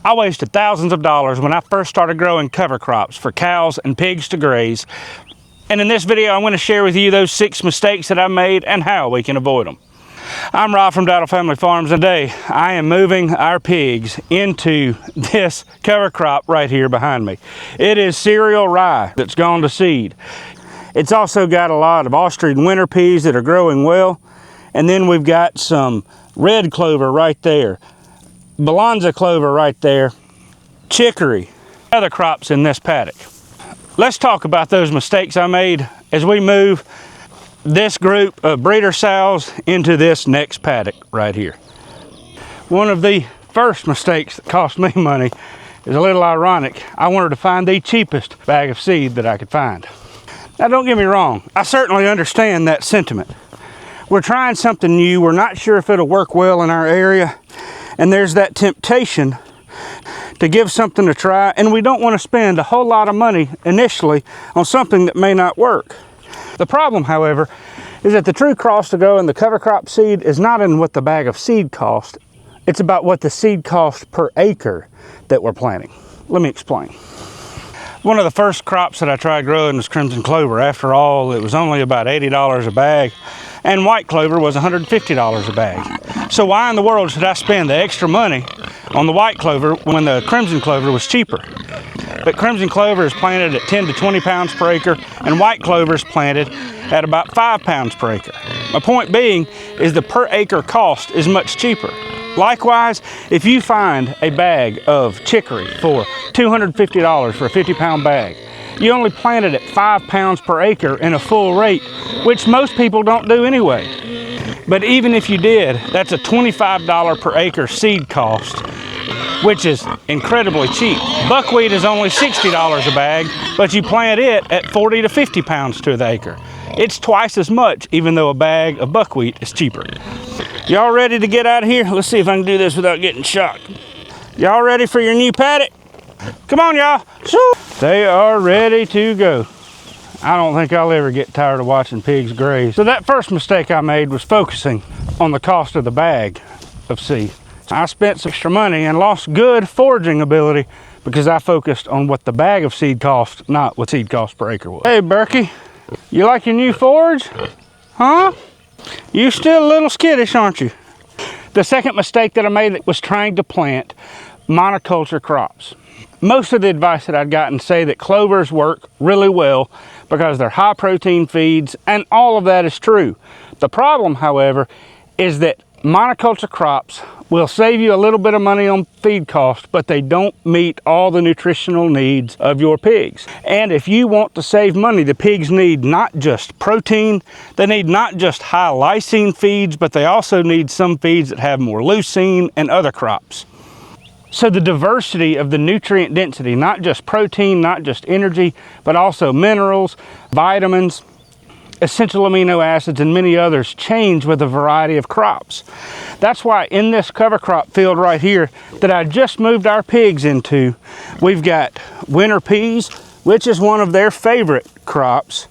I wasted thousands of dollars when I first started growing cover crops for cows and pigs to graze. And in this video, I want to share with you those 6 mistakes that I made and how we can avoid them. I'm Rob from Dowdle Family Farms, and today I am moving our pigs into this cover crop right here behind me. It is cereal rye that's gone to seed. It's also got a lot of Austrian winter peas that are growing well. And then we've got some red clover right there, balanza clover right there, chicory, other crops in this paddock. Let's talk about those mistakes I made as we move this group of breeder sows into this next paddock right here. One of the first mistakes that cost me money is a little ironic. I wanted to find the cheapest bag of seed that I could find. Now don't get me wrong, I certainly understand that sentiment. We're trying something new, we're not sure if it'll work well in our area, and there's that temptation to give something a try, and we don't want to spend a whole lot of money initially on something that may not work. The problem, however, is that the true cost to go in the cover crop seed is not in what the bag of seed costs, it's about what the seed costs per acre that we're planting. Let me explain. One of the first crops that I tried growing was crimson clover. After all, it was only about $80 a bag, and white clover was $150 a bag. So why in the world should I spend the extra money on the white clover when the crimson clover was cheaper? But crimson clover is planted at 10 to 20 pounds per acre, and white clover is planted at about 5 pounds per acre. My point being is the per acre cost is much cheaper. Likewise, if you find a bag of chicory for $250 for a 50-pound bag, you only plant it at 5 pounds per acre in a full rate, which most people don't do anyway. But even if you did, that's a $25 per acre seed cost, which is incredibly cheap. Buckwheat is only $60 a bag, but you plant it at 40 to 50 pounds to the acre. It's twice as much, even though a bag of buckwheat is cheaper. Y'all ready to get out of here? Let's see if I can do this without getting shocked. Y'all ready for your new paddock? Come on, y'all. They are ready to go. I don't think I'll ever get tired of watching pigs graze. So that first mistake I made was focusing on the cost of the bag of seed. I spent some extra money and lost good foraging ability because I focused on what the bag of seed cost, not what seed cost per acre was. Hey, Berkey, you like your new forage? Huh? You still a little skittish, aren't you? The second mistake that I made was trying to plant monoculture crops. Most of the advice that I'd gotten say that clovers work really well because they're high protein feeds, and all of that is true. The problem, however, is that monoculture crops will save you a little bit of money on feed cost, but they don't meet all the nutritional needs of your pigs. And if you want to save money, the pigs need not just protein, they need not just high lysine feeds, but they also need some feeds that have more leucine and other crops. So the diversity of the nutrient density, not just protein, not just energy, but also minerals, vitamins, essential amino acids, and many others change with a variety of crops. That's why in this cover crop field right here that I just moved our pigs into, we've got winter peas, which is one of their favorite crops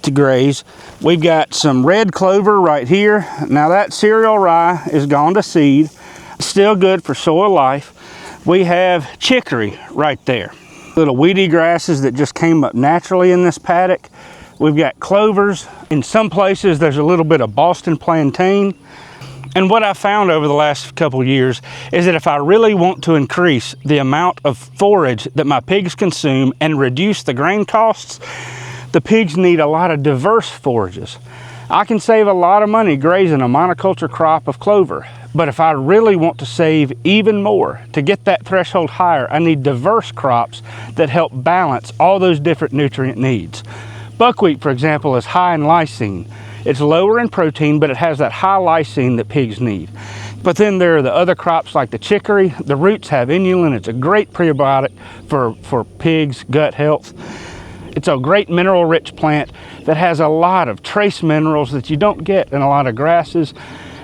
to graze. We've got some red clover right here. Now that cereal rye is gone to seed, still good for soil life. We have chicory right there. Little weedy grasses that just came up naturally in this paddock. We've got clovers. In some places there's a little bit of Boston plantain. And what I found over the last couple years is that if I really want to increase the amount of forage that my pigs consume and reduce the grain costs, the pigs need a lot of diverse forages. I can save a lot of money grazing a monoculture crop of clover, but if I really want to save even more, to get that threshold higher, I need diverse crops that help balance all those different nutrient needs. Buckwheat, for example, is high in lysine. It's lower in protein, but it has that high lysine that pigs need. But then there are the other crops like the chicory. The roots have inulin. It's a great prebiotic for pigs' gut health. It's a great mineral-rich plant that has a lot of trace minerals that you don't get in a lot of grasses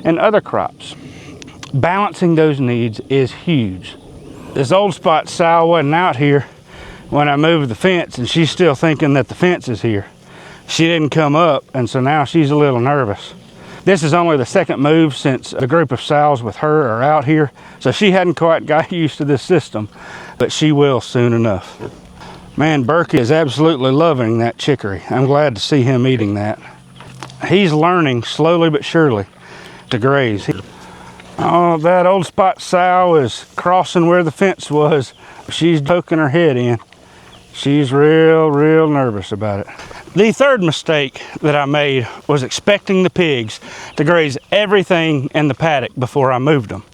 and other crops. Balancing those needs is huge. This old spot sow wasn't out here when I moved the fence, and she's still thinking that the fence is here. She didn't come up, and so now she's a little nervous. This is only the second move since a group of sows with her are out here, so she hadn't quite got used to this system, but she will soon enough. Man, Berkey is absolutely loving that chicory. I'm glad to see him eating that. He's learning slowly but surely to graze. Oh, that old spot sow is crossing where the fence was. She's poking her head in. She's real nervous about it. The third mistake that I made was expecting the pigs to graze everything in the paddock before I moved them.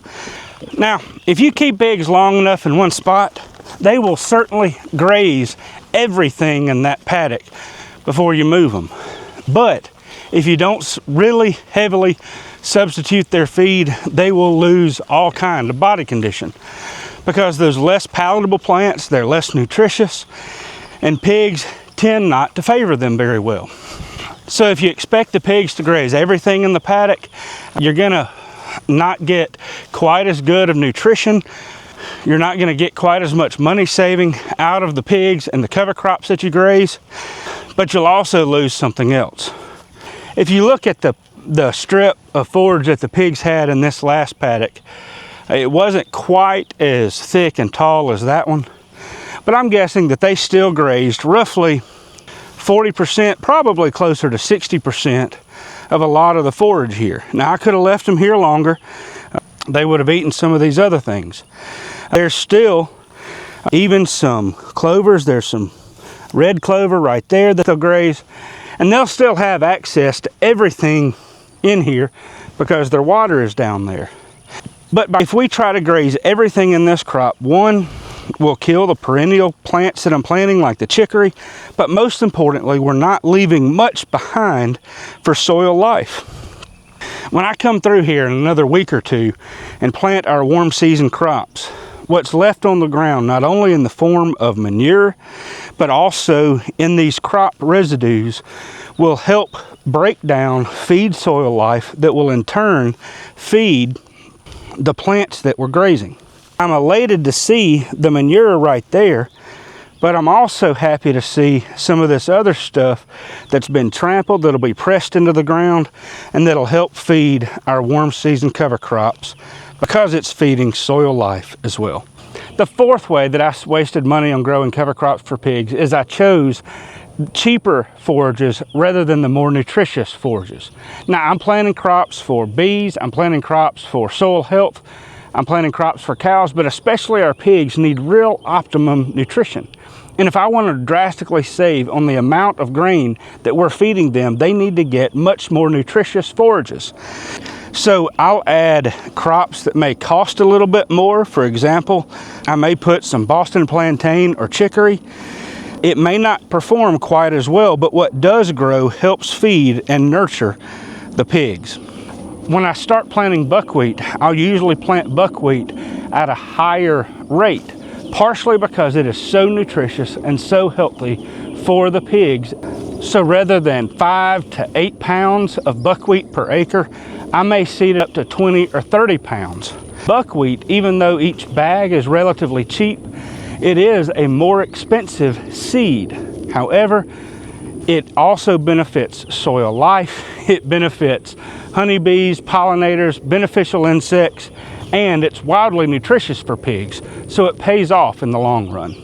Now, if you keep pigs long enough in one spot, they will certainly graze everything in that paddock before you move them. But if you don't really heavily substitute their feed, they will lose all kind of body condition, because those less palatable plants, they're less nutritious, and pigs tend not to favor them very well. So if you expect the pigs to graze everything in the paddock, you're gonna not get quite as good of nutrition. You're not gonna get quite as much money saving out of the pigs and the cover crops that you graze, but you'll also lose something else. If you look at the strip of forage that the pigs had in this last paddock, it wasn't quite as thick and tall as that one, but I'm guessing that they still grazed roughly 40%, probably closer to 60% of a lot of the forage here. Now, I could have left them here longer. They would have eaten some of these other things. There's still even some clovers. There's some red clover right there that they'll graze, and they'll still have access to everything in here because their water is down there. But if we try to graze everything in this crop, one, we'll kill the perennial plants that I'm planting like the chicory, but most importantly, we're not leaving much behind for soil life. When I come through here in another week or two and plant our warm season crops, what's left on the ground, not only in the form of manure, but also in these crop residues, will help break down, feed soil life that will in turn feed the plants that we're grazing. I'm elated to see the manure right there, but I'm also happy to see some of this other stuff that's been trampled, that'll be pressed into the ground, and that'll help feed our warm season cover crops because it's feeding soil life as well. The fourth way that I wasted money on growing cover crops for pigs is I chose cheaper forages rather than the more nutritious forages. Now, I'm planting crops for bees, I'm planting crops for soil health, I'm planting crops for cows, but especially our pigs need real optimum nutrition. And if I want to drastically save on the amount of grain that we're feeding them, they need to get much more nutritious forages. So I'll add crops that may cost a little bit more. For example, I may put some Boston plantain or chicory. It may not perform quite as well, but what does grow helps feed and nurture the pigs. When I start planting buckwheat, I'll usually plant buckwheat at a higher rate, partially because it is so nutritious and so healthy for the pigs. So rather than 5 to 8 pounds of buckwheat per acre, I may seed up to 20 or 30 pounds. Buckwheat, even though each bag is relatively cheap, it is a more expensive seed. However, it also benefits soil life, it benefits honeybees, pollinators, beneficial insects, and it's wildly nutritious for pigs, so it pays off in the long run.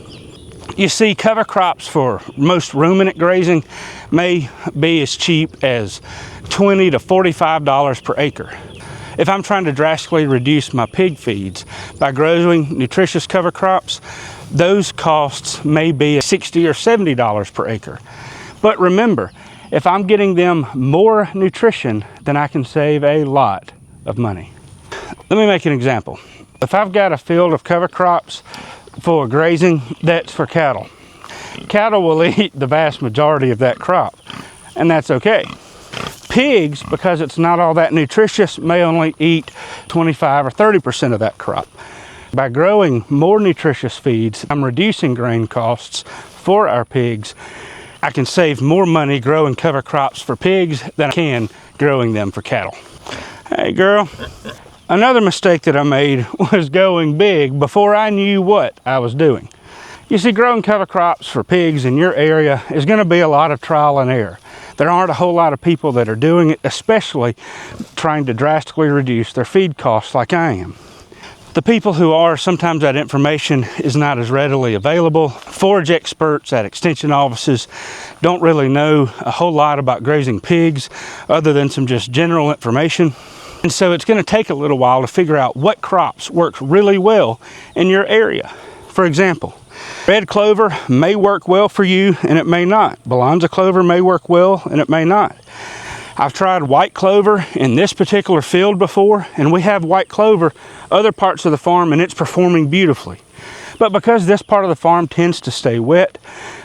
You see, cover crops for most ruminant grazing may be as cheap as $20 to $45 per acre. If I'm trying to drastically reduce my pig feeds by growing nutritious cover crops, those costs may be $60 or $70 per acre. But remember, if I'm getting them more nutrition, then I can save a lot of money. Let me make an example. If I've got a field of cover crops for grazing, that's for cattle. Cattle will eat the vast majority of that crop, and that's okay. Pigs, because it's not all that nutritious, may only eat 25 or 30% of that crop. By growing more nutritious feeds, I'm reducing grain costs for our pigs. I can save more money growing cover crops for pigs than I can growing them for cattle. Hey girl, another mistake that I made was going big before I knew what I was doing. You see, growing cover crops for pigs in your area is going to be a lot of trial and error. There aren't a whole lot of people that are doing it, especially trying to drastically reduce their feed costs like I am. The people who are, sometimes that information is not as readily available. Forage experts at extension offices don't really know a whole lot about grazing pigs other than some just general information. And so it's going to take a little while to figure out what crops work really well in your area. For example, red clover may work well for you and it may not. Balanza clover may work well and it may not. I've tried white clover in this particular field before, and we have white clover other parts of the farm and it's performing beautifully. But because this part of the farm tends to stay wet,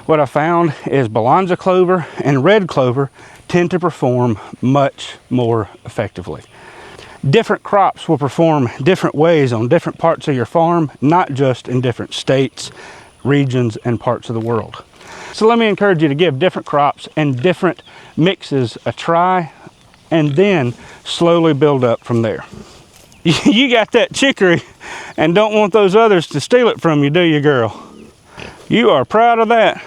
what I found is Balanza clover and red clover tend to perform much more effectively. Different crops will perform different ways on different parts of your farm, not just in different states, regions, and parts of the world. So let me encourage you to give different crops and different mixes a try, and then slowly build up from there. You got that chicory and don't want those others to steal it from you, do you, girl? You are proud of that.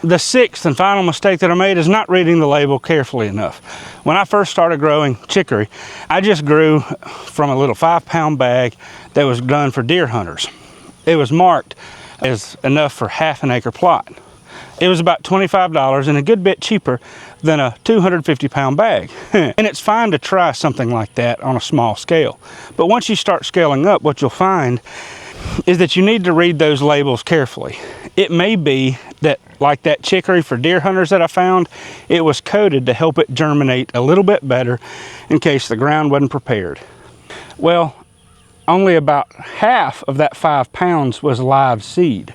The sixth and final mistake that I made is not reading the label carefully enough. When I first started growing chicory, I just grew from a little 5-pound bag that was done for deer hunters. It was marked as enough for half an acre plot. It was about $25 and a good bit cheaper than a 250-pound bag. And it's fine to try something like that on a small scale. But once you start scaling up, what you'll find is that you need to read those labels carefully. It may be that, like that chicory for deer hunters that I found, it was coated to help it germinate a little bit better in case the ground wasn't prepared. Well, only about half of that 5 pounds was live seed,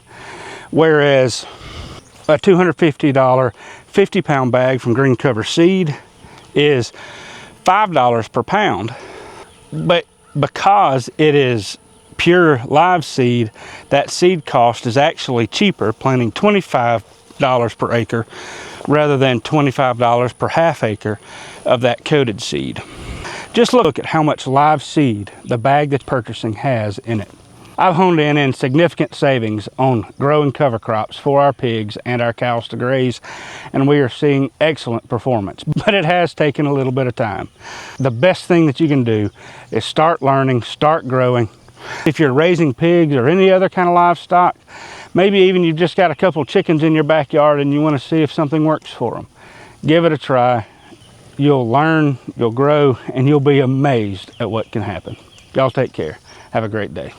whereas a $250 50-pound bag from Green Cover Seed is $5 per pound. But because it is pure live seed, that seed cost is actually cheaper, planting $25 per acre rather than $25 per half acre of that coated seed. Just look at how much live seed the bag that's purchasing has in it. I've honed in significant savings on growing cover crops for our pigs and our cows to graze, and we are seeing excellent performance, but it has taken a little bit of time. The best thing that you can do is start learning, start growing. If you're raising pigs or any other kind of livestock, maybe even you've just got a couple chickens in your backyard and you want to see if something works for them, give it a try. You'll learn, you'll grow, and you'll be amazed at what can happen. Y'all take care. Have a great day.